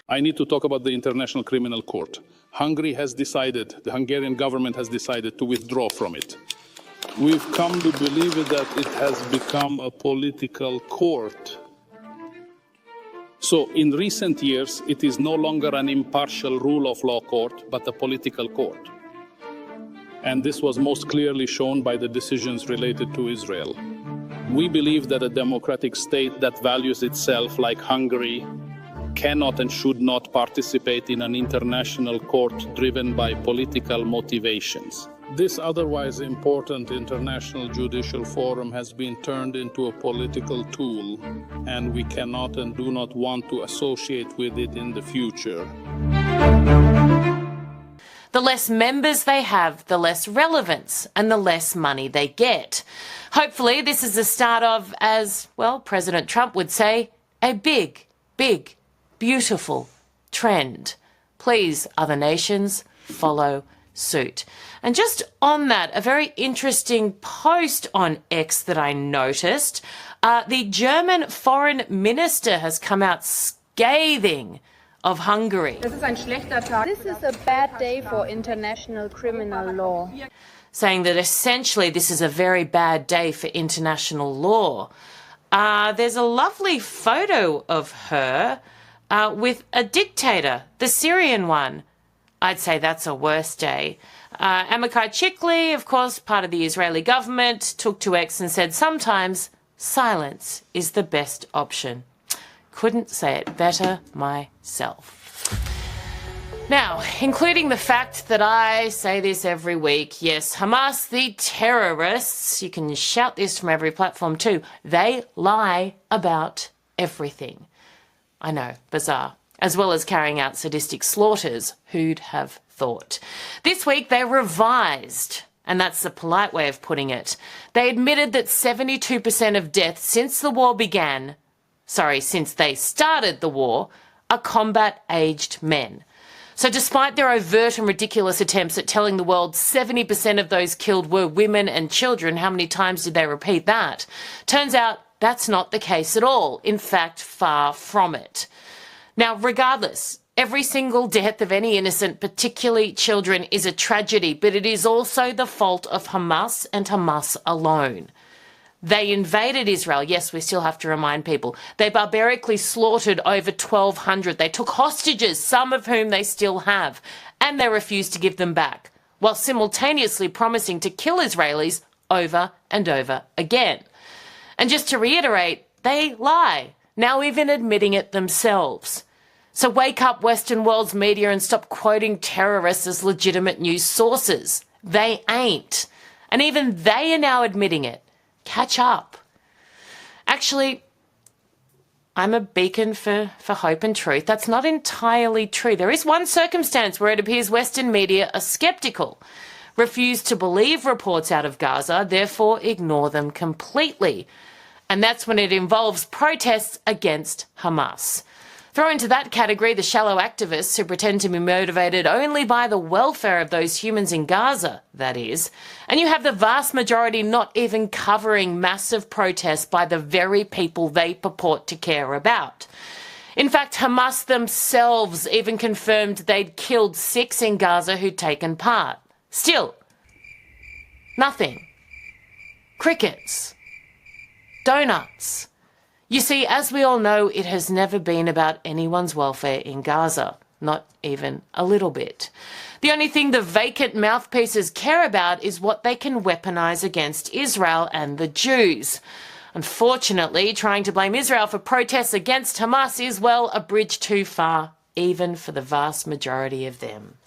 I need to talk about the International Criminal Court. Hungary has decided, the Hungarian government has decided to withdraw from it. We've come to believe that it has become a political court. So in recent years, it is no longer an impartial rule of law court, but a political court. And this was most clearly shown by the decisions related to Israel. We believe that a democratic state that values itself like Hungary cannot and should not participate in an international court driven by political motivations. This otherwise important international judicial forum has been turned into a political tool, and we cannot and do not want to associate with it in the future. The less members they have, the less relevance and the less money they get. Hopefully this is the start of, as, well, President Trump would say, a big, beautiful trend. Please, other nations, follow suit. And just on that, a very interesting post on X that I noticed. The German foreign minister has come out scathing of Hungary. This is a bad day for international criminal law. Saying that essentially this is a very bad day for international law. There's a lovely photo of her with a dictator, the Syrian one. I'd say that's a worse day. Amichai Chikli, of course, part of the Israeli government, took to X and said sometimes silence is the best option. Couldn't say it better myself. Now, including the fact that I say this every week, yes, Hamas, the terrorists, you can shout this from every platform too, they lie about everything. I know, bizarre. As well as carrying out sadistic slaughters, who'd have thought? This week they revised, and that's the polite way of putting it. They admitted that 72% of deaths since the war began, since they started the war, are combat-aged men. So despite their overt and ridiculous attempts at telling the world 70% of those killed were women and children, how many times did they repeat that? Turns out that's not the case at all. In fact, far from it. Now, regardless, every single death of any innocent, particularly children, is a tragedy, but it is also the fault of Hamas and Hamas alone. They invaded Israel. Yes, we still have to remind people. They barbarically slaughtered over 1,200. They took hostages, some of whom they still have, and they refused to give them back, while simultaneously promising to kill Israelis over and over again. And just to reiterate, they lie, now even admitting it themselves. So wake up, Western world's media, and stop quoting terrorists as legitimate news sources. They ain't. And even they are now admitting it. Catch up. Actually, I'm a beacon for hope and truth. That's not entirely true. There is one circumstance where it appears Western media are sceptical, refuse to believe reports out of Gaza, therefore ignore them completely. And that's when it involves protests against Hamas. Throw into that category the shallow activists who pretend to be motivated only by the welfare of those humans in Gaza, that is, and you have the vast majority not even covering massive protests by the very people they purport to care about. In fact, Hamas themselves even confirmed they'd killed 6 in Gaza who'd taken part. Still, nothing. Crickets. Donuts. You see, as we all know, it has never been about anyone's welfare in Gaza, not even a little bit. The only thing the vacant mouthpieces care about is what they can weaponize against Israel and the Jews. Unfortunately, trying to blame Israel for protests against Hamas is, well, a bridge too far, even for the vast majority of them.